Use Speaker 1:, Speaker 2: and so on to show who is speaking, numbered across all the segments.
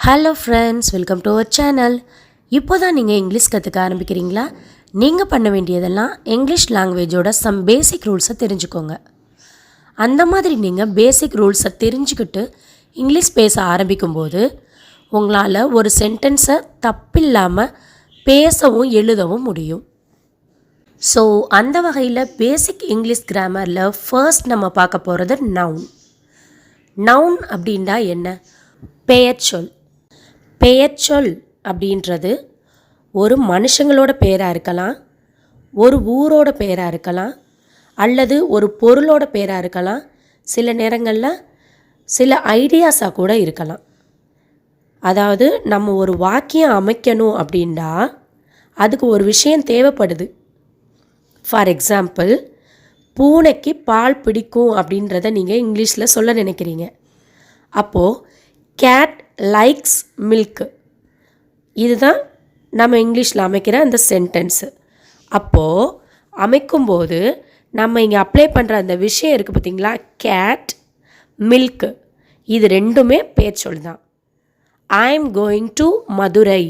Speaker 1: Hello friends, welcome to our channel. இப்போ தான் நீங்கள் இங்கிலீஷ் கற்றுக்க ஆரம்பிக்கிறீங்களா? நீங்கள் பண்ண வேண்டியதெல்லாம் இங்கிலீஷ் லாங்குவேஜோட சம் பேசிக் ரூல்ஸை தெரிஞ்சுக்கோங்க. அந்த மாதிரி நீங்கள் பேசிக் ரூல்ஸை தெரிஞ்சுக்கிட்டு இங்கிலீஷ் பேச ஆரம்பிக்கும்போது உங்களால் ஒரு சென்டென்ஸை தப்பில்லாமல் பேசவும் எழுதவும் முடியும். ஸோ அந்த வகையில் பேசிக் இங்கிலீஷ் கிராமரில் ஃபர்ஸ்ட் நம்ம பார்க்க போகிறது நவுன். நவுன் அப்படின்னா என்ன? பெயர்ச்சொல். பெயர்ச்சொல் அப்படின்றது ஒரு மனுஷங்களோட பெயராக இருக்கலாம், ஒரு ஊரோட பெயராக இருக்கலாம், அல்லது ஒரு பொருளோட பெயராக இருக்கலாம், சில நேரங்களில் சில ஐடியாஸாக கூட இருக்கலாம். அதாவது நம்ம ஒரு வாக்கியம் அமைக்கணும் அப்படின்னா அதுக்கு ஒரு விஷயம் தேவைப்படுது. ஃபார் எக்ஸாம்பிள், பூனைக்கு பால் பிடிக்கும் அப்படின்றத நீங்கள் இங்கிலீஷில் சொல்ல நினைக்கிறீங்க. அப்போது கேட் லைக்ஸ் மில்க், இதுதான் நம்ம இங்கிலீஷில் அமைக்கிற அந்த சென்டென்ஸு. அப்போது அமைக்கும்போது நம்ம இங்கே அப்ளை பண்ணுற அந்த விஷயம் இருக்குது பார்த்திங்களா, கேட் மில்க், இது ரெண்டுமே பெயர்ச்சொல் தான். I am going to Madurai,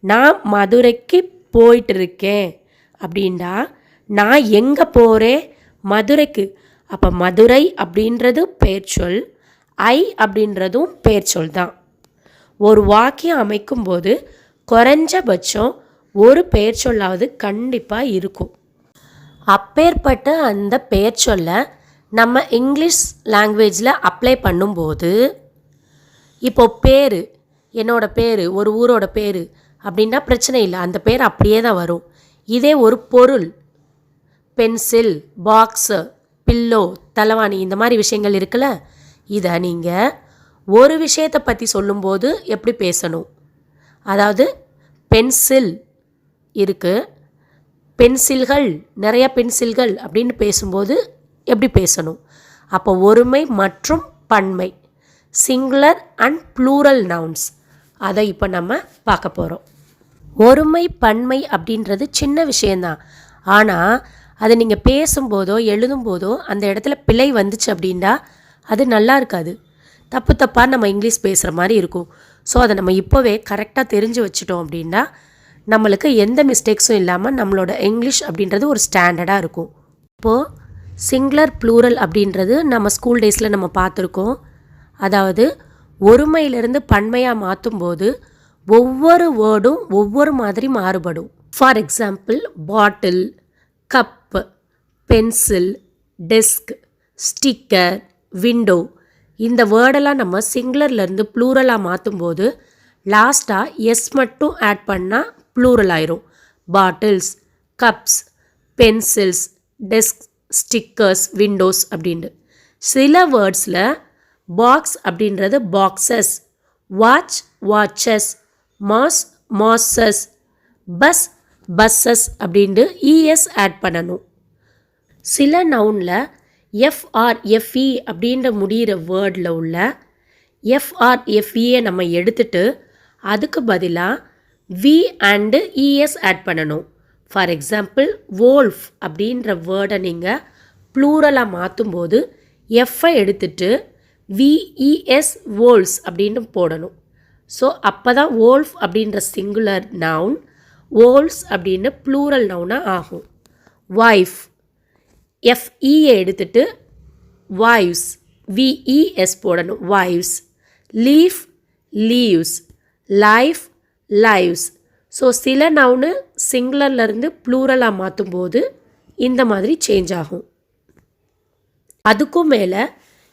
Speaker 1: நான் மதுரைக்கு போயிட்டுருக்கேன் அப்படின்னா நான் எங்கே போகிறேன்? மதுரைக்கு. அப்போ மதுரை அப்படின்றது பெயர்ச்சொல், ஐ அப்படின்றதும் பெயர்ச்சொல் தான். ஒரு வாக்கியம் அமைக்கும்போது குறைஞ்சபட்சம் ஒரு பெயர்ச்சொல்லாவது கண்டிப்பாக இருக்கும். அப்பேற்பட்ட அந்த பெயர்ச்சொல்லை நம்ம இங்கிலீஷ் லாங்குவேஜில் அப்ளை பண்ணும்போது, இப்போது பேர், என்னோட பேர், ஒரு ஊரோட பேர் அப்படின்னா பிரச்சனை இல்லை, அந்த பேர் அப்படியே தான் வரும். இதே ஒரு பொருள், பென்சில், பாக்ஸு, பில்லோ, தலைவாணி, இந்த மாதிரி விஷயங்கள் இருக்குல்ல, இதை நீங்கள் ஒரு விஷயத்தை பற்றி சொல்லும்போது எப்படி பேசணும்? அதாவது பென்சில் இருக்குது, பென்சில்கள், நிறைய பென்சில்கள் அப்படின்னு பேசும்போது எப்படி பேசணும்? அப்போ ஒருமை மற்றும் பன்மை, சிங்குலர் அண்ட் ப்ளூரல் நவுன்ஸ், அதை இப்போ நம்ம பார்க்க போகிறோம். ஒருமை பன்மை அப்படின்றது சின்ன விஷயந்தான். ஆனால் அதை நீங்கள் பேசும்போதோ எழுதும்போதோ அந்த இடத்துல பிழை வந்துச்சு அப்படின்னா அது நல்லா இருக்காது. தப்பு தப்பாக நம்ம இங்கிலீஷ் பேசுகிற மாதிரி இருக்கும். ஸோ அதை நம்ம இப்போவே கரெக்டாக தெரிஞ்சு வச்சுட்டோம் அப்படின்னா நம்மளுக்கு எந்த மிஸ்டேக்ஸும் இல்லாமல் நம்மளோட இங்கிலீஷ் அப்படின்றது ஒரு ஸ்டாண்டர்டாக இருக்கும். இப்போது சிங்குலர் ப்ளூரல் அப்படின்றது நம்ம ஸ்கூல் டேஸில் நம்ம பார்த்துருக்கோம். அதாவது ஒருமையிலிருந்து பன்மையாக மாற்றும்போது ஒவ்வொரு வேர்டும் ஒவ்வொரு மாதிரி மாறுபடும். For example, bottle, cup, pencil, desk, sticker, window, இந்த வேர்டெல்லாம் நம்ம சிங்குலர்லேருந்து ப்ளூரலாக மாற்றும்போது லாஸ்ட்டாக எஸ் மட்டும் ஆட் பண்ணால் ப்ளூரல் ஆயிரும். Bottles, cups, pencils, desk, stickers, Windows அப்படின்ட்டு. சில வேர்ட்ஸில் பாக்ஸ் அப்படின்றது boxes, watch watches, mass masses, bus buses அப்படின்ட்டு இஎஸ் ஆட் பண்ணணும். சில நவுனில் எஃப்ஆர்எஃப்இ அப்படின்ற முடிகிற வேர்டில் உள்ள எஃப்ஆர்எஃப்இயை நம்ம எடுத்துட்டு அதுக்கு பதிலாக வி அண்டு இஎஸ் ஆட் பண்ணணும். ஃபார் எக்ஸாம்பிள், வோல்ஃப் அப்படின்ற வேர்டை நீங்கள் ப்ளூரலாக மாற்றும்போது எஃப்ஐ எடுத்துட்டு விஇஎஸ் வோல்ஸ் அப்படின்னு போடணும். ஸோ அப்போ தான் வோல்ஃப் அப்படின்ற சிங்குலர் நவுன் வோல்ஸ் அப்படின்னு ப்ளூரல் நவுனாக ஆகும். வைஃப், எஃப்இயை எடுத்துட்டு வைவ்ஸ், விஇஎஸ் போடணும், wives. Leaf, leaves, life, lives. So சில நவுனு சிங்குலர்லேருந்து ப்ளூரலாக மாற்றும்போது இந்த மாதிரி சேஞ்ச் ஆகும். அதுக்கும் மேலே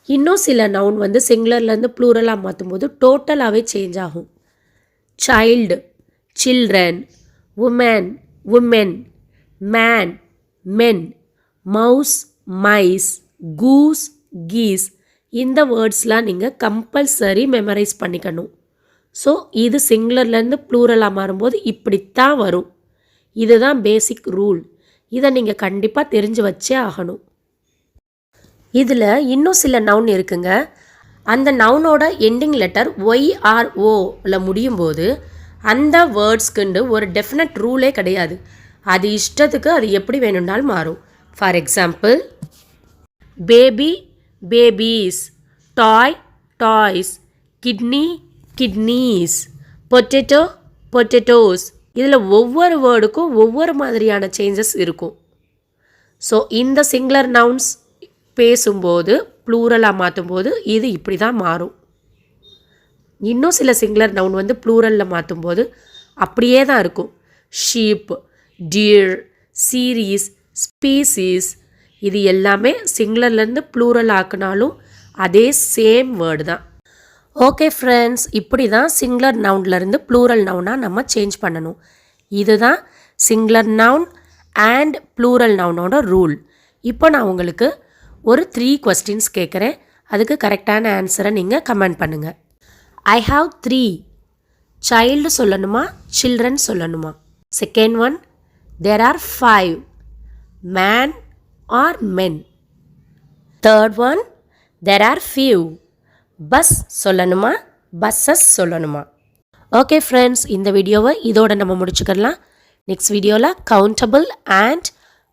Speaker 1: இன்னும் சில நவுன் வந்து சிங்குலர்லேருந்து ப்ளூரலாக மாற்றும்போது டோட்டலாகவே சேஞ்ச் ஆகும். Child, children, woman, women, man, men, mouse, mice, goose, geese, இந்த வேர்ட்ஸ்லாம் நீங்கள் கம்பல்சரி மெமரைஸ் பண்ணிக்கணும். ஸோ இது சிங்குலர்லேருந்து ப்ளூரலாக மாறும்போது இப்படித்தான் வரும். இதுதான் பேசிக் ரூல். இதை நீங்கள் கண்டிப்பாக தெரிஞ்சு வச்சே ஆகணும். இதில் இன்னும் சில நவுன் இருக்குங்க. அந்த நவுனோட எண்டிங் லெட்டர் ஒய்ஆர்ஓவில் முடியும் போது அந்த வேர்ட்ஸ்க்குண்டு ஒரு டெஃபினட் ரூலே கிடையாது. அது இஷ்டத்துக்கு அது எப்படி வேணும்னாலும் மாறும். For example, baby, babies, toy, toys, kidney, kidneys, potato, potatoes. இதில் ஒவ்வொரு வேர்டுக்கும் ஒவ்வொரு மாதிரியான சேஞ்சஸ் இருக்கும். ஸோ இந்த சிங்குலர் நவுன்ஸ் பேசும்போது ப்ளூரலாக மாற்றும்போது இது இப்படி தான் மாறும். இன்னும் சில சிங்குலர் நவுன் வந்து ப்ளூரலில் மாற்றும்போது அப்படியே தான் இருக்கும். ஷீப், டியர், சீரீஸ், ஸ்பீசிஸ் இது எல்லாமே சிங்குலர்லேருந்து ப்ளூரல் ஆக்குனாலும் அதே சேம் வேர்டு தான். ஓகே ஃப்ரெண்ட்ஸ், இப்படி தான் சிங்குலர் நவுன்லேருந்து ப்ளூரல் நவுனாக நம்ம சேஞ்ச் பண்ணணும். இதுதான் சிங்குலர் நவுன் அண்ட் ப்ளூரல் நவுனோட ரூல். இப்போ நான் உங்களுக்கு ஒரு 3 questions கேட்குறேன். அதுக்கு கரெக்டான ஆன்சரை நீங்கள் கமெண்ட் பண்ணுங்கள். I have 3. சைல்டு சொல்லணுமா, சில்ட்ரன் சொல்லணுமா? Second one, there are 5. Man or men? Third one, there are few. Bus சொல்லணுமா, பஸ்ஸஸ் சொல்லணுமா? ஓகே ஃப்ரெண்ட்ஸ், இந்த வீடியோவை இதோட நம்ம முடிச்சுக்கலாம். நெக்ஸ்ட் வீடியோவில் countable and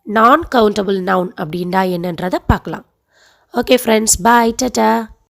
Speaker 1: non countable noun அப்படின்டா என்னன்றதை பார்க்கலாம். Okay friends, bye, Tata.